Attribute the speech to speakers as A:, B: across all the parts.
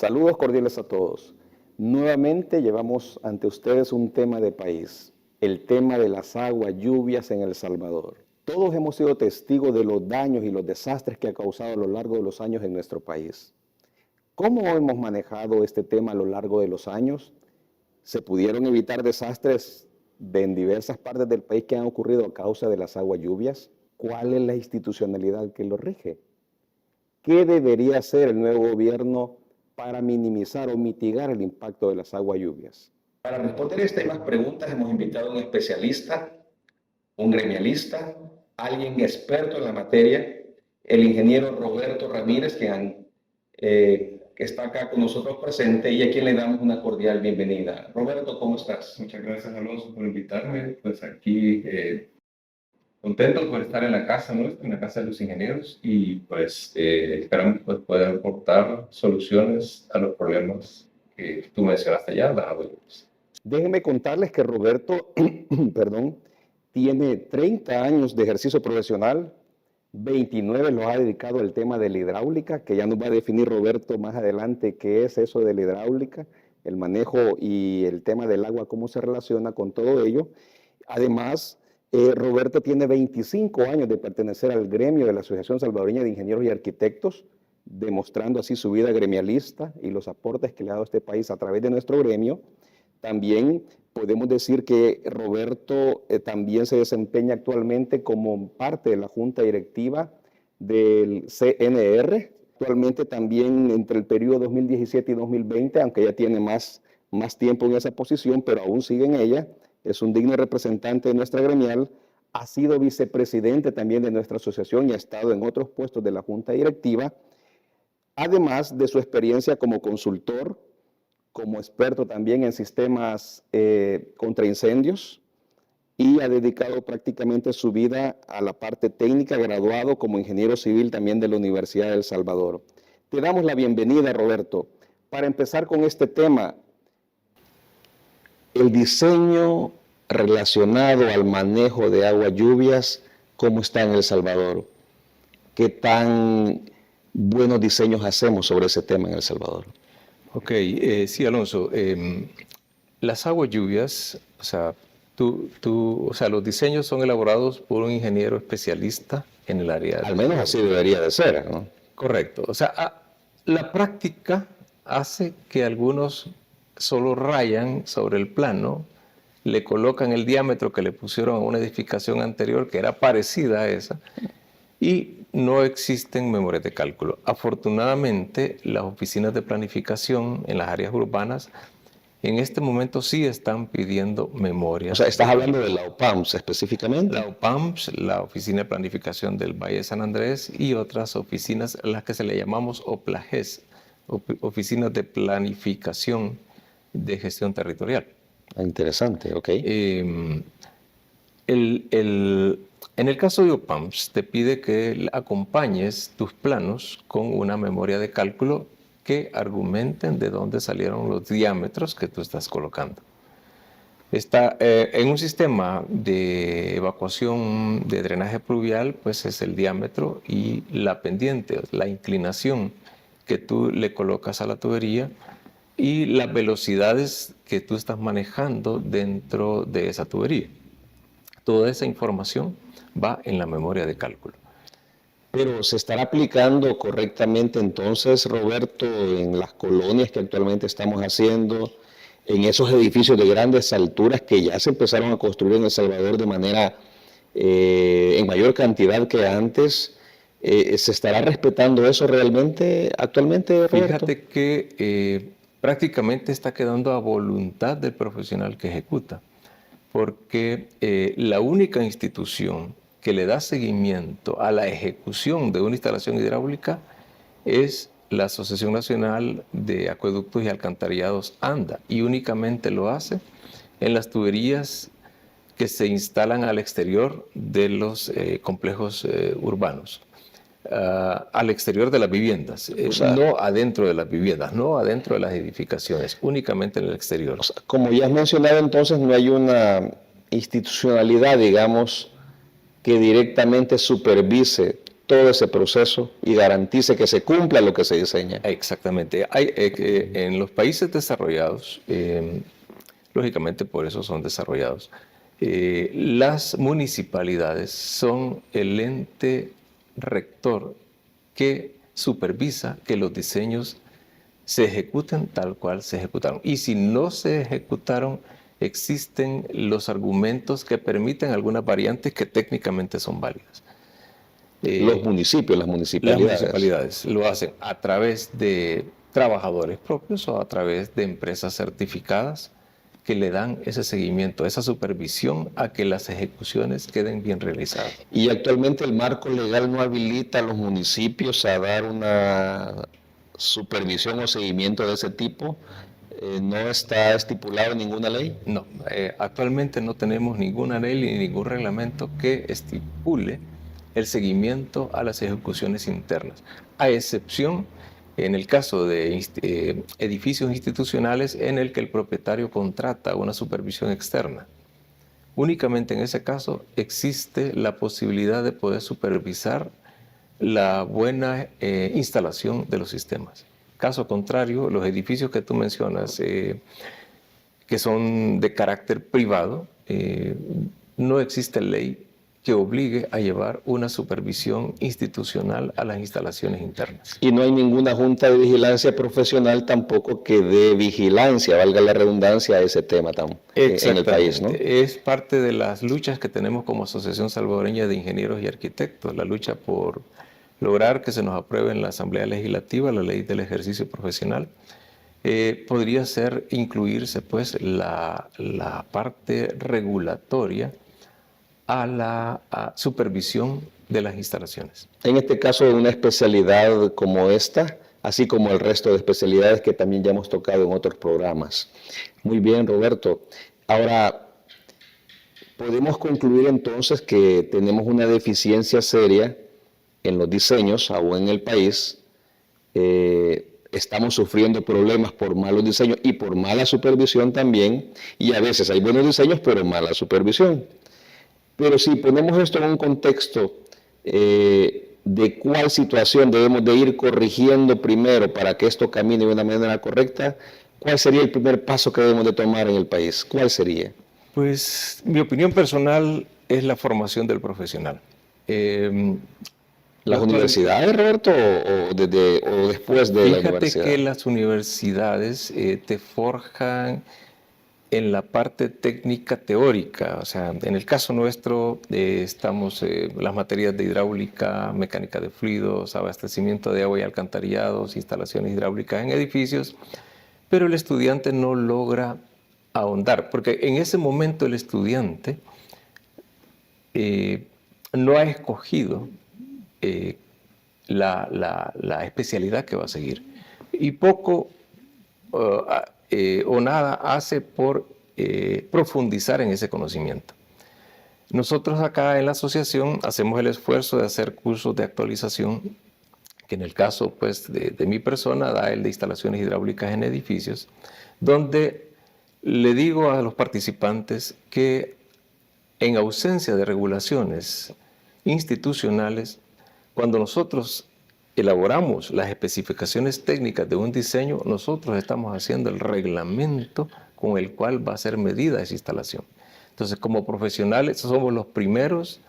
A: Saludos cordiales a todos. Nuevamente llevamos ante ustedes un tema de país, el tema de las aguas, lluvias en El Salvador. Todos hemos sido testigos de los daños y los desastres que ha causado a lo largo de los años en nuestro país. ¿Cómo hemos manejado este tema a lo largo de los años? ¿Se pudieron evitar desastres en diversas partes del país que han ocurrido a causa de las aguas lluvias? ¿Cuál es la institucionalidad que lo rige? ¿Qué debería hacer el nuevo gobierno para minimizar o mitigar el impacto de las aguas lluvias?
B: Para responder esta y más preguntas hemos invitado a un especialista, un gremialista, alguien experto en la materia, el ingeniero Roberto Ramírez, que está acá con nosotros presente y a quien le damos una cordial bienvenida. Roberto, ¿cómo estás?
C: Muchas gracias, Alonso, por invitarme. Pues aquí contento por estar en la casa nuestra, en la casa de los ingenieros, y pues esperamos pues, poder aportar soluciones a los problemas que tú mencionaste ya, las aguas.
A: Déjenme contarles que Roberto tiene 30 años de ejercicio profesional, 29 los ha dedicado al tema de la hidráulica, que ya nos va a definir Roberto más adelante qué es eso de la hidráulica, el manejo y el tema del agua, cómo se relaciona con todo ello. Además, Roberto tiene 25 años de pertenecer al gremio de la Asociación Salvadoreña de Ingenieros y Arquitectos, demostrando así su vida gremialista y los aportes que le ha dado a este país a través de nuestro gremio. También podemos decir que Roberto también se desempeña actualmente como parte de la Junta Directiva del CNR, actualmente también entre el periodo 2017 y 2020, aunque ya tiene más tiempo en esa posición, pero aún sigue en ella. Es un digno representante de nuestra gremial, ha sido vicepresidente también de nuestra asociación y ha estado en otros puestos de la Junta Directiva, además de su experiencia como consultor, como experto también en sistemas contra incendios, y ha dedicado prácticamente su vida a la parte técnica, graduado como ingeniero civil también de la Universidad de El Salvador. Te damos la bienvenida, Roberto. Para empezar con este tema, el diseño relacionado al manejo de aguas lluvias, ¿cómo está en El Salvador? ¿Qué tan buenos diseños hacemos sobre ese tema en El Salvador?
D: Ok, sí, Alonso. Las aguas lluvias, o sea, los diseños son elaborados por un ingeniero especialista en el área.
A: Al menos así debería de ser, ¿no?
D: Correcto. O sea, la práctica hace que algunos solo rayan sobre el plano, le colocan el diámetro que le pusieron a una edificación anterior que era parecida a esa, y no existen memorias de cálculo. Afortunadamente, las oficinas de planificación en las áreas urbanas en este momento sí están pidiendo memorias.
A: O sea, estás hablando de la OPAMS específicamente.
D: La OPAMS, la Oficina de Planificación del Valle de San Andrés, y otras oficinas, las que se le llamamos OPLAGES, Oficinas de Planificación de Gestión Territorial.
A: Interesante, ok.
D: En el caso de OPAMS, te pide que acompañes tus planos con una memoria de cálculo que argumenten de dónde salieron los diámetros que tú estás colocando. En un sistema de evacuación de drenaje pluvial, pues es el diámetro y la pendiente, la inclinación que tú le colocas a la tubería y las velocidades que tú estás manejando dentro de esa tubería. Toda esa información va en la memoria de cálculo.
A: Pero ¿se estará aplicando correctamente entonces, Roberto, en las colonias que actualmente estamos haciendo, en esos edificios de grandes alturas que ya se empezaron a construir en El Salvador de manera, en mayor cantidad que antes? ¿Se estará respetando eso realmente actualmente, Roberto?
D: Fíjate que prácticamente está quedando a voluntad del profesional que ejecuta, porque la única institución que le da seguimiento a la ejecución de una instalación hidráulica es la Asociación Nacional de Acueductos y Alcantarillados, ANDA, y únicamente lo hace en las tuberías que se instalan al exterior de los complejos urbanos. Al exterior de las viviendas,
A: O sea,
D: no adentro de las viviendas, no adentro de las edificaciones, únicamente en el exterior.
A: O sea, como ya has mencionado, entonces no hay una institucionalidad, digamos, que directamente supervise todo ese proceso y garantice que se cumpla lo que se diseña.
D: Exactamente. En los países desarrollados, lógicamente por eso son desarrollados, las municipalidades son el ente rector que supervisa que los diseños se ejecuten tal cual se ejecutaron. Y si no se ejecutaron, existen los argumentos que permiten algunas variantes que técnicamente son válidas.
A: Los municipios, las municipalidades.
D: Las municipalidades lo hacen a través de trabajadores propios o a través de empresas certificadas que le dan ese seguimiento, esa supervisión a que las ejecuciones queden bien realizadas.
A: Y actualmente el marco legal no habilita a los municipios a dar una supervisión o seguimiento de ese tipo. ¿No está estipulado en ninguna ley?
D: No, actualmente no tenemos ninguna ley ni ningún reglamento que estipule el seguimiento a las ejecuciones internas, a excepción en el caso de edificios institucionales en el que el propietario contrata una supervisión externa. Únicamente en ese caso existe la posibilidad de poder supervisar la buena instalación de los sistemas. Caso contrario, los edificios que tú mencionas, que son de carácter privado, no existe ley que obligue a llevar una supervisión institucional a las instalaciones internas.
A: Y no hay ninguna junta de vigilancia profesional tampoco que dé vigilancia, valga la redundancia, a ese tema en el país, ¿no?
D: Es parte de las luchas que tenemos como Asociación Salvadoreña de Ingenieros y Arquitectos, la lucha por lograr que se nos apruebe en la Asamblea Legislativa la ley del ejercicio profesional. Podría ser incluirse pues la parte regulatoria a la supervisión de las instalaciones.
A: En este caso, una especialidad como esta, así como el resto de especialidades que también ya hemos tocado en otros programas. Muy bien, Roberto. Ahora, podemos concluir entonces que tenemos una deficiencia seria en los diseños, aún en el país. Estamos sufriendo problemas por malos diseños y por mala supervisión también, y a veces hay buenos diseños, pero mala supervisión. Pero si ponemos esto en un contexto de cuál situación debemos de ir corrigiendo primero para que esto camine de una manera correcta, ¿cuál sería el primer paso que debemos de tomar en el país? ¿Cuál sería?
D: Pues mi opinión personal es la formación del profesional.
A: ¿Las universidades, Roberto, o después de la universidad?
D: Fíjate que las universidades te forjan en la parte técnica teórica, o sea, en el caso nuestro estamos las materias de hidráulica, mecánica de fluidos, abastecimiento de agua y alcantarillados, instalaciones hidráulicas en edificios, pero el estudiante no logra ahondar, porque en ese momento el estudiante no ha escogido la especialidad que va a seguir, y poco o nada hace por profundizar en ese conocimiento. Nosotros acá en la asociación hacemos el esfuerzo de hacer cursos de actualización, que en el caso pues, de mi persona da el de instalaciones hidráulicas en edificios, donde le digo a los participantes que en ausencia de regulaciones institucionales, cuando nosotros elaboramos las especificaciones técnicas de un diseño, nosotros estamos haciendo el reglamento con el cual va a ser medida esa instalación. Entonces, como profesionales, somos los primeros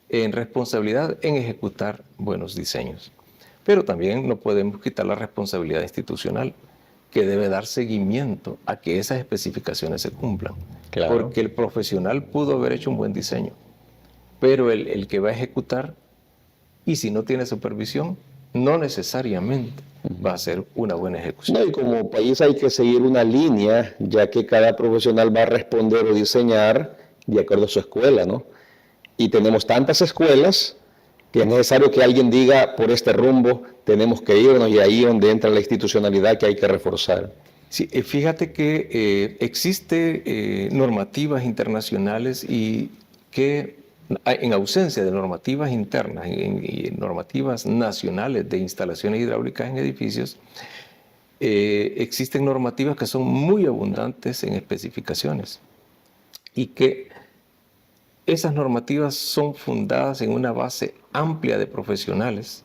D: en responsabilidad en ejecutar buenos diseños. Pero también no podemos quitar la responsabilidad institucional, que debe dar seguimiento a que esas especificaciones se cumplan.
A: Claro.
D: Porque el profesional pudo haber hecho un buen diseño, pero el que va a ejecutar, y si no tiene supervisión, no necesariamente va a ser una buena ejecución.
A: No, y como país hay que seguir una línea, ya que cada profesional va a responder o diseñar de acuerdo a su escuela, ¿no? Y tenemos tantas escuelas que es necesario que alguien diga, por este rumbo tenemos que irnos, y ahí es donde entra la institucionalidad que hay que reforzar.
D: Sí, fíjate que existen normativas internacionales y que en ausencia de normativas internas y normativas nacionales de instalaciones hidráulicas en edificios, existen normativas que son muy abundantes en especificaciones y que Esas normativas son fundadas en una base amplia de profesionales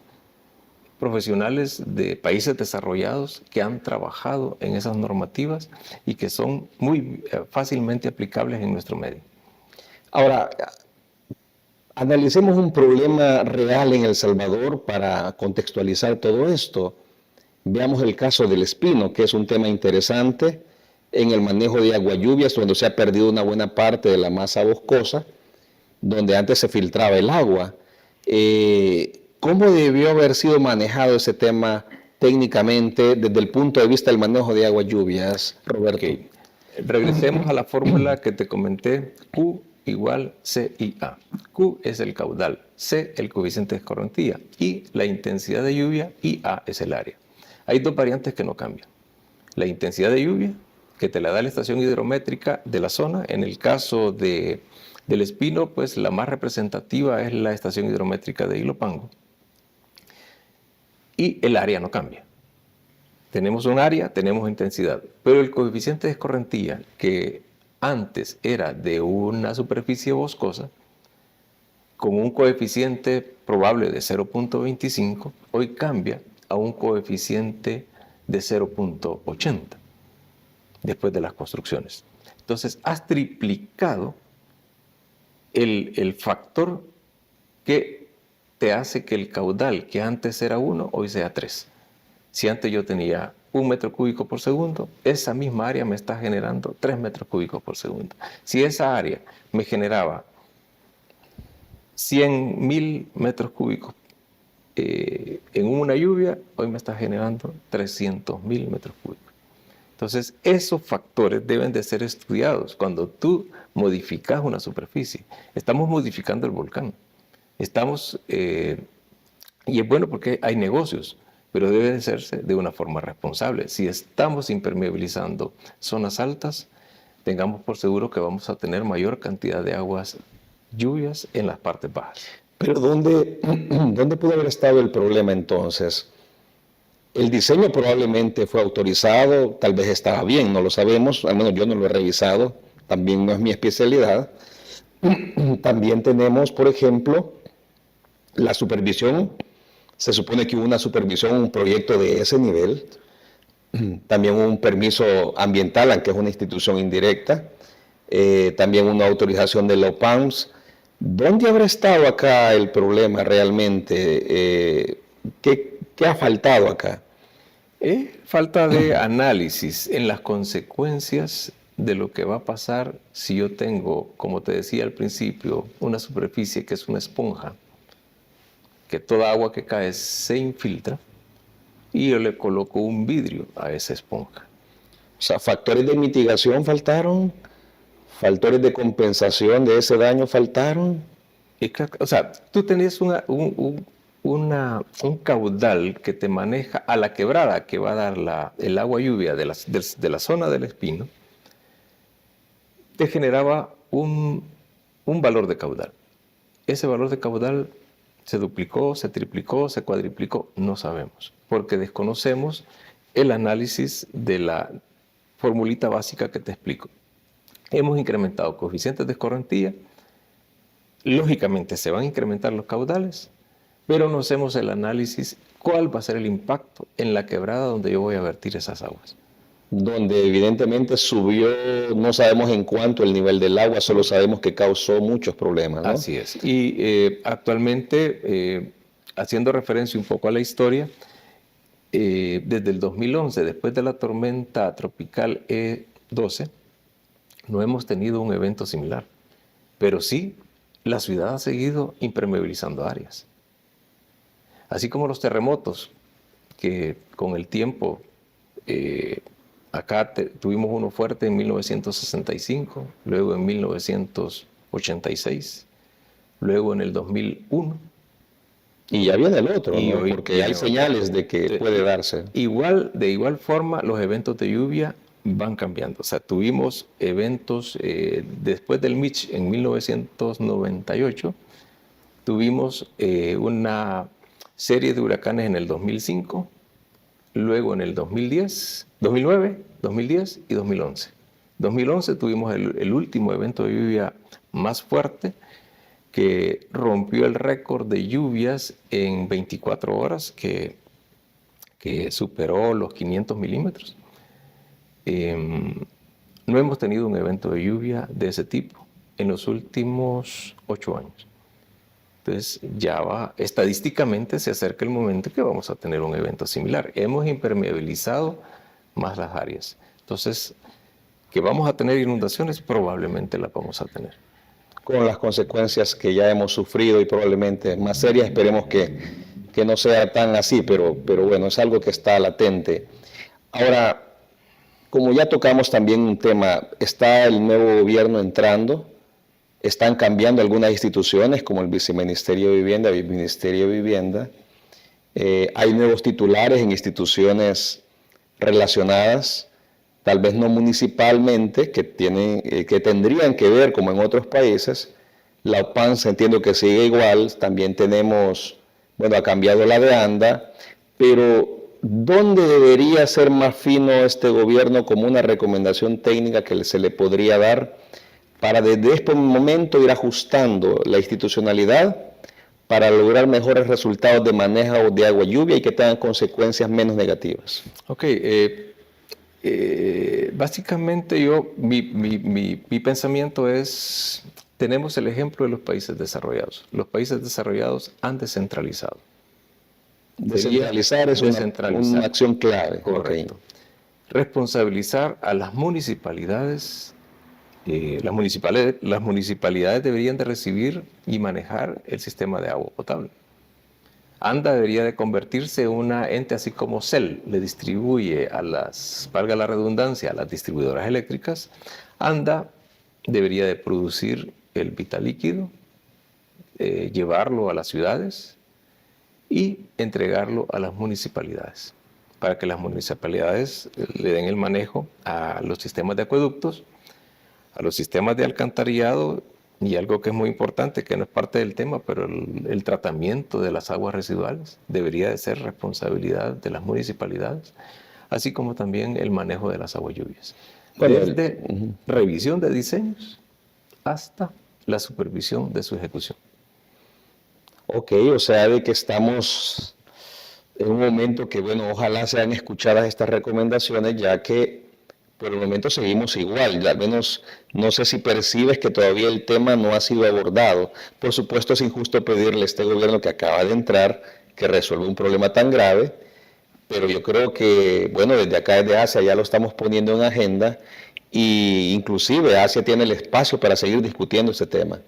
D: de países desarrollados que han trabajado en esas normativas y que son muy fácilmente aplicables en nuestro medio.
A: Ahora, analicemos un problema real en El Salvador para contextualizar todo esto. Veamos el caso del espino, que es un tema interesante en el manejo de agua lluvias, donde se ha perdido una buena parte de la masa boscosa, donde antes se filtraba el agua. ¿Cómo debió haber sido manejado ese tema técnicamente desde el punto de vista del manejo de agua lluvias, Roberto?
D: Okay. Regresemos a la fórmula que te comenté, Q igual CIA. Q es el caudal, C el coeficiente de escorrentía, I la intensidad de lluvia y A es el área. Hay dos variantes que no cambian. La intensidad de lluvia, que te la da la estación hidrométrica de la zona. En el caso del espino, pues la más representativa es la estación hidrométrica de Ilopango. Y el área no cambia. Tenemos un área, tenemos intensidad, pero el coeficiente de escorrentía, que antes era de una superficie boscosa, con un coeficiente probable de 0.25, hoy cambia a un coeficiente de 0.80 después de las construcciones. Entonces, has triplicado el factor que te hace que el caudal, que antes era 1, hoy sea 3. Si antes yo tenía 1 metro cúbico por segundo, esa misma área me está generando 3 metros cúbicos por segundo. Si esa área me generaba 100.000 metros cúbicos en una lluvia, hoy me está generando 300.000 metros cúbicos. Entonces, esos factores deben de ser estudiados. Cuando tú modificas una superficie, estamos modificando el volcán. Y es bueno porque hay negocios, pero debe de hacerse de una forma responsable. Si estamos impermeabilizando zonas altas, tengamos por seguro que vamos a tener mayor cantidad de lluvias en las partes bajas.
A: Pero ¿dónde pudo haber estado el problema entonces? El diseño probablemente fue autorizado, tal vez estaba bien, no lo sabemos, al menos yo no lo he revisado, también no es mi especialidad. También tenemos, por ejemplo, la supervisión. Se supone que hubo una supervisión, un proyecto de ese nivel. También un permiso ambiental, aunque es una institución indirecta. También una autorización de la OPAMS. ¿Dónde habrá estado acá el problema realmente? ¿Qué ha faltado acá?
D: Falta de análisis en las consecuencias de lo que va a pasar si yo tengo, como te decía al principio, una superficie que es una esponja, que toda agua que cae se infiltra, y yo le coloco un vidrio a esa esponja.
A: O sea, factores de mitigación faltaron, factores de compensación de ese daño faltaron.
D: O sea, tú tenías un caudal que te maneja a la quebrada que va a dar el agua lluvia de la zona del espino, te generaba un valor de caudal. Ese valor de caudal se duplicó, se triplicó, se cuadriplicó, no sabemos, porque desconocemos el análisis de la formulita básica que te explico. Hemos incrementado coeficientes de escorrentía, lógicamente se van a incrementar los caudales, pero no hacemos el análisis cuál va a ser el impacto en la quebrada donde yo voy a vertir esas aguas.
A: Donde evidentemente subió, no sabemos en cuánto el nivel del agua, solo sabemos que causó muchos problemas, ¿no?
D: Así es. Y actualmente, haciendo referencia un poco a la historia, desde el 2011, después de la tormenta tropical E12, no hemos tenido un evento similar, pero sí la ciudad ha seguido impermeabilizando áreas. Así como los terremotos, que con el tiempo, acá tuvimos uno fuerte en 1965, luego en 1986, luego en el 2001.
A: Y ya viene el otro,
D: Y
A: ¿no?
D: hoy
A: Porque hay señales de que puede darse.
D: De igual forma, los eventos de lluvia van cambiando. O sea, tuvimos eventos después del Mitch en 1998, tuvimos una serie de huracanes en el 2005, luego en el 2009, 2010 y 2011. 2011 tuvimos el último evento de lluvia más fuerte, que rompió el récord de lluvias en 24 horas, que superó los 500 milímetros. No hemos tenido un evento de lluvia de ese tipo en los últimos 8 años. Entonces ya va, estadísticamente se acerca el momento que vamos a tener un evento similar. Hemos impermeabilizado más las áreas. Entonces, que vamos a tener inundaciones, probablemente las vamos a tener.
A: Con las consecuencias que ya hemos sufrido y probablemente más serias, esperemos que no sea tan así, pero bueno, es algo que está latente. Ahora, como ya tocamos también un tema, está el nuevo gobierno entrando, están cambiando algunas instituciones como el Viceministerio de Vivienda y el Ministerio de Vivienda. Hay nuevos titulares en instituciones relacionadas, tal vez no municipalmente, que tendrían que ver como en otros países. La OPANSA entiendo que sigue igual, también tenemos, bueno, ha cambiado la de ANDA, pero ¿dónde debería ser más fino este gobierno como una recomendación técnica que se le podría dar para desde este momento ir ajustando la institucionalidad para lograr mejores resultados de manejo de agua lluvia y que tengan consecuencias menos negativas?
D: Ok, básicamente mi pensamiento es, tenemos el ejemplo de los países desarrollados. Los países desarrollados han descentralizado.
A: Descentralizar es una acción clave.
D: Correcto.
A: Okay.
D: Responsabilizar a las municipalidades. Las municipalidades deberían de recibir y manejar el sistema de agua potable. ANDA debería de convertirse en una ente así como CEL, le distribuye valga la redundancia, a las distribuidoras eléctricas. ANDA debería de producir el vital líquido, llevarlo a las ciudades y entregarlo a las municipalidades, para que las municipalidades le den el manejo a los sistemas de acueductos, a los sistemas de alcantarillado y algo que es muy importante, que no es parte del tema, pero el tratamiento de las aguas residuales debería de ser responsabilidad de las municipalidades, así como también el manejo de las aguas lluvias. Desde revisión de diseños hasta la supervisión de su ejecución.
A: Ok, o sea, de que estamos en un momento que, bueno, ojalá sean escuchadas estas recomendaciones, ya que por el momento seguimos igual, al menos no sé si percibes que todavía el tema no ha sido abordado. Por supuesto es injusto pedirle a este gobierno que acaba de entrar que resuelva un problema tan grave, pero yo creo que, bueno, desde acá, desde Asia, ya lo estamos poniendo en agenda y inclusive Asia tiene el espacio para seguir discutiendo este tema.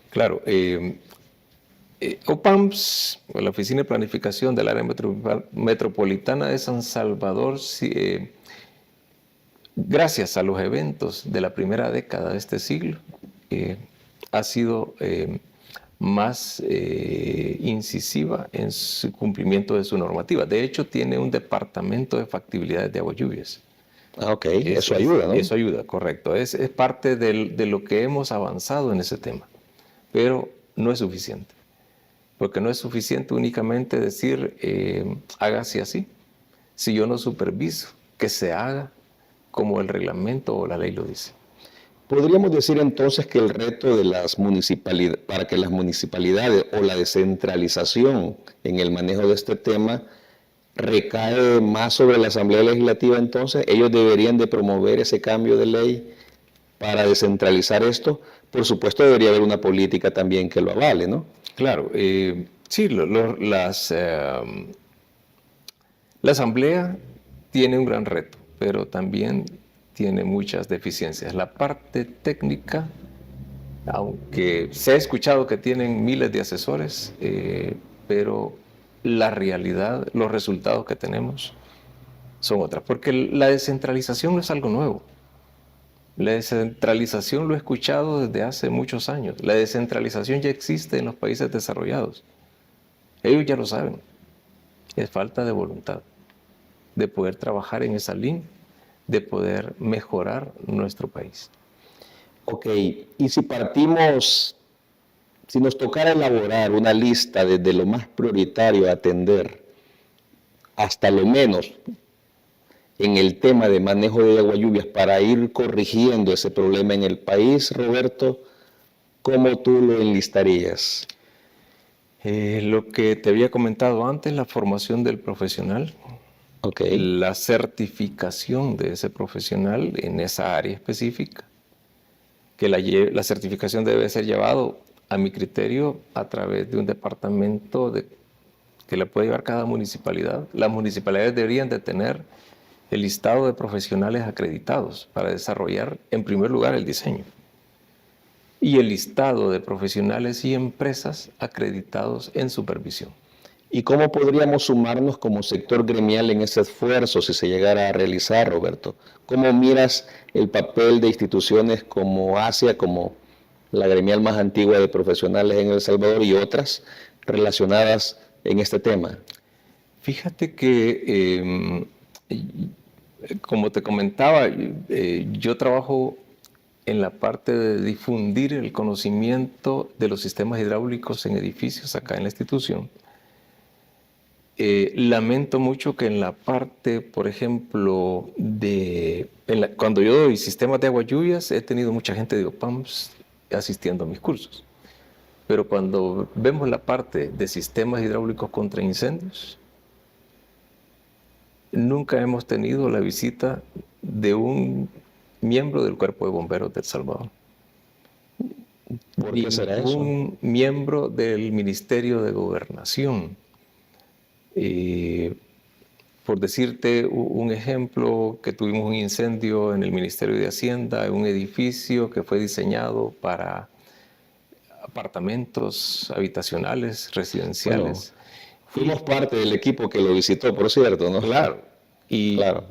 D: Claro, OPAMS, la Oficina de Planificación del Área Metropolitana de San Salvador, gracias a los eventos de la primera década de este siglo, ha sido más incisiva en su cumplimiento de su normativa. De hecho, tiene un departamento de factibilidades de aguas lluvias.
A: Ah, ok, eso ayuda, ¿no?
D: Eso ayuda, correcto. Es parte de lo que hemos avanzado en ese tema, pero no es suficiente. Porque no es suficiente únicamente decir, hágase así, si yo no superviso que se haga como el reglamento o la ley lo dice.
A: ¿Podríamos decir entonces que el reto de las municipalidades, para que las municipalidades o la descentralización en el manejo de este tema recae más sobre la Asamblea Legislativa entonces? ¿Ellos deberían de promover ese cambio de ley para descentralizar esto? Por supuesto debería haber una política también que lo avale, ¿no?
D: Claro, sí, la Asamblea tiene un gran reto, pero también tiene muchas deficiencias. La parte técnica, aunque se ha escuchado que tienen miles de asesores, pero la realidad, los resultados que tenemos son otras. Porque la descentralización no es algo nuevo. La descentralización lo he escuchado desde hace muchos años. La descentralización ya existe en los países desarrollados. Ellos ya lo saben. Es falta de voluntad de poder trabajar en esa línea, de poder mejorar nuestro país.
A: Ok, y si nos tocara elaborar una lista desde lo más prioritario a atender hasta lo menos en el tema de manejo de agua lluvias para ir corrigiendo ese problema en el país, Roberto, ¿cómo tú lo enlistarías?
D: Lo que te había comentado antes, la formación del profesional,
A: Ok.
D: la certificación de ese profesional en esa área específica, que la certificación debe ser llevado, a mi criterio, a través de un departamento que la puede llevar cada municipalidad. Las municipalidades deberían de tener el listado de profesionales acreditados para desarrollar, en primer lugar, el diseño. Y el listado de profesionales y empresas acreditados en supervisión.
A: ¿Y cómo podríamos sumarnos como sector gremial en ese esfuerzo si se llegara a realizar, Roberto? ¿Cómo miras el papel de instituciones como ASIA, como la gremial más antigua de profesionales en El Salvador y otras relacionadas en este tema?
D: Fíjate que, como te comentaba, yo trabajo en la parte de difundir el conocimiento de los sistemas hidráulicos en edificios acá en la institución. Lamento mucho que en la parte, por ejemplo, cuando yo doy sistemas de agua lluvias, he tenido mucha gente de OPAMS asistiendo a mis cursos. Pero cuando vemos la parte de sistemas hidráulicos contra incendios, nunca hemos tenido la visita de un miembro del Cuerpo de Bomberos de El Salvador.
A: ¿Por qué será eso?
D: Un miembro del Ministerio de Gobernación. Por decirte un ejemplo, que tuvimos un incendio en el Ministerio de Hacienda, en un edificio que fue diseñado para apartamentos habitacionales, residenciales.
A: Bueno, fuimos parte del equipo que lo visitó, por cierto, ¿no?
D: Claro.
A: Claro.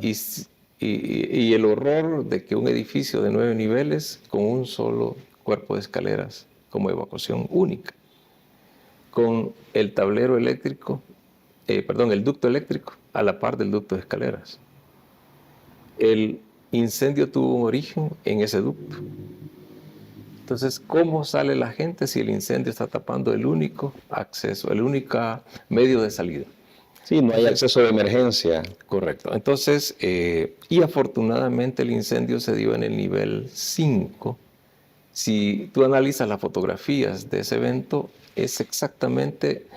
D: Y el horror de que un edificio de 9 niveles con un solo cuerpo de escaleras como evacuación única, con el tablero eléctrico, el ducto eléctrico a la par del ducto de escaleras. El incendio tuvo un origen en ese ducto. Entonces, ¿cómo sale la gente si el incendio está tapando el único acceso, el único medio de salida?
A: Sí, no hay acceso de emergencia.
D: Correcto. Entonces, y afortunadamente el incendio se dio en el nivel 5. Si tú analizas las fotografías de ese evento, es exactamente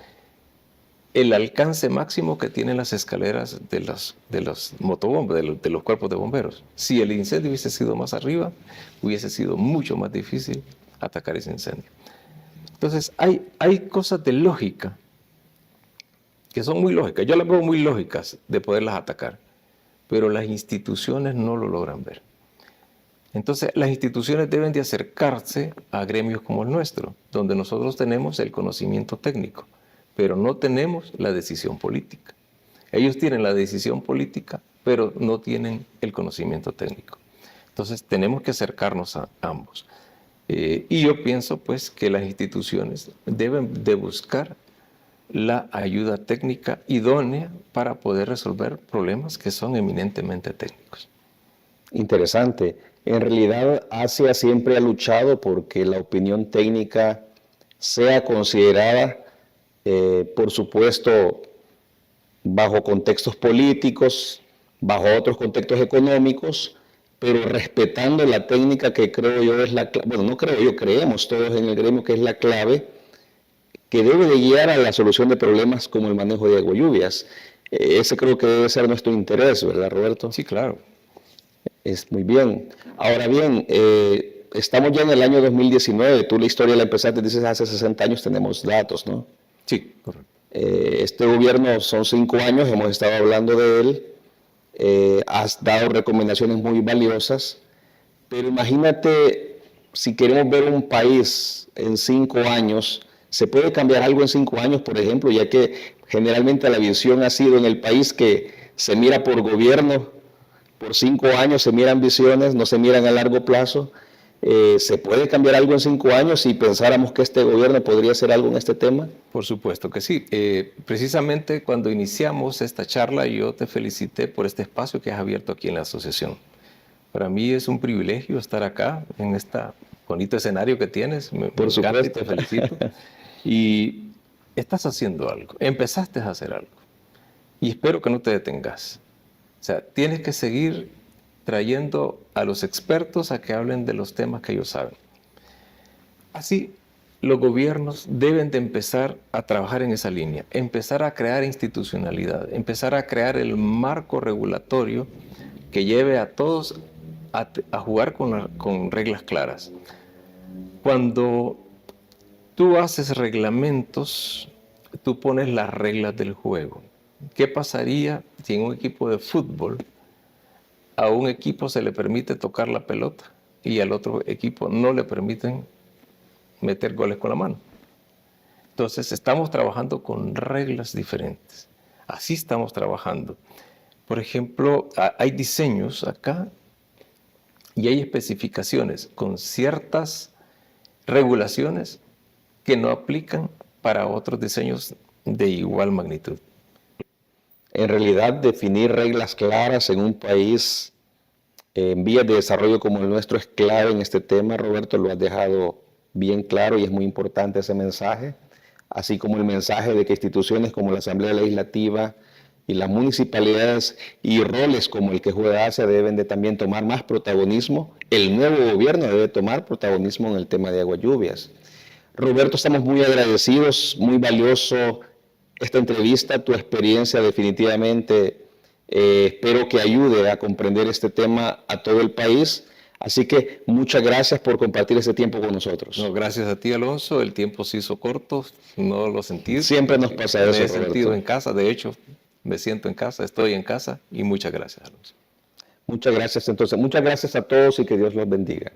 D: el alcance máximo que tienen las escaleras de los motobombos, de los cuerpos de bomberos. Si el incendio hubiese sido más arriba, hubiese sido mucho más difícil atacar ese incendio. Entonces, hay cosas de lógica que son muy lógicas. Yo las veo muy lógicas de poderlas atacar, pero las instituciones no lo logran ver. Entonces, las instituciones deben de acercarse a gremios como el nuestro, donde nosotros tenemos el conocimiento técnico, pero no tenemos la decisión política. Ellos tienen la decisión política, pero no tienen el conocimiento técnico. Entonces, tenemos que acercarnos a ambos. Y yo pienso, pues, que las instituciones deben de buscar la ayuda técnica idónea para poder resolver problemas que son eminentemente técnicos.
A: Interesante. En realidad, Asia siempre ha luchado porque la opinión técnica sea considerada, por supuesto, bajo contextos políticos, bajo otros contextos económicos, pero respetando la técnica que creo yo es la clave, bueno, no creo yo, creemos todos en el gremio que es la clave que debe de guiar a la solución de problemas como el manejo de agua lluvias. Ese creo que debe ser nuestro interés, ¿verdad, Roberto?
D: Sí, claro.
A: Es muy bien. Ahora bien, estamos ya en el año 2019. Tú la historia la empezaste, dices, hace 60 años tenemos datos, ¿no?
D: Sí, correcto.
A: Este gobierno son 5 años, hemos estado hablando de él. Has dado recomendaciones muy valiosas, pero imagínate si queremos ver un país en 5 años, ¿se puede cambiar algo en 5 años, por ejemplo? Ya que generalmente la visión ha sido en el país que se mira por gobierno, por 5 años se miran visiones, no se miran a largo plazo. ¿Se puede cambiar algo en 5 años si pensáramos que este gobierno podría hacer algo en este tema?
D: Por supuesto que sí. Precisamente cuando iniciamos esta charla, yo te felicité por este espacio que has abierto aquí en la asociación. Para mí es un privilegio estar acá, en este bonito escenario que tienes. Me encanta y te felicito. Y estás haciendo algo, empezaste a hacer algo. Y espero que no te detengas. O sea, tienes que seguir trayendo a los expertos a que hablen de los temas que ellos saben. Así, los gobiernos deben de empezar a trabajar en esa línea, empezar a crear institucionalidad, empezar a crear el marco regulatorio que lleve a todos a jugar con reglas claras. Cuando tú haces reglamentos, tú pones las reglas del juego. ¿Qué pasaría si en un equipo de fútbol a un equipo se le permite tocar la pelota y al otro equipo no le permiten meter goles con la mano? Entonces estamos trabajando con reglas diferentes. Así estamos trabajando. Por ejemplo, hay diseños acá y hay especificaciones con ciertas regulaciones que no aplican para otros diseños de igual magnitud.
A: En realidad, definir reglas claras en un país en vías de desarrollo como el nuestro es clave en este tema. Roberto, lo has dejado bien claro y es muy importante ese mensaje, así como el mensaje de que instituciones como la Asamblea Legislativa y las municipalidades y roles como el que juega ASEA deben de también tomar más protagonismo. El nuevo gobierno debe tomar protagonismo en el tema de aguas lluvias. Roberto, estamos muy agradecidos, muy valioso esta entrevista, tu experiencia definitivamente espero que ayude a comprender este tema a todo el país. Así que muchas gracias por compartir este tiempo con nosotros.
D: No, gracias a ti, Alonso. El tiempo se hizo corto, no lo sentí.
A: Siempre nos pasa eso,
D: Me he
A: Roberto.
D: sentido en casa, de hecho, me siento en casa, estoy en casa y muchas gracias, Alonso.
A: Muchas gracias entonces. Muchas gracias a todos y que Dios los bendiga.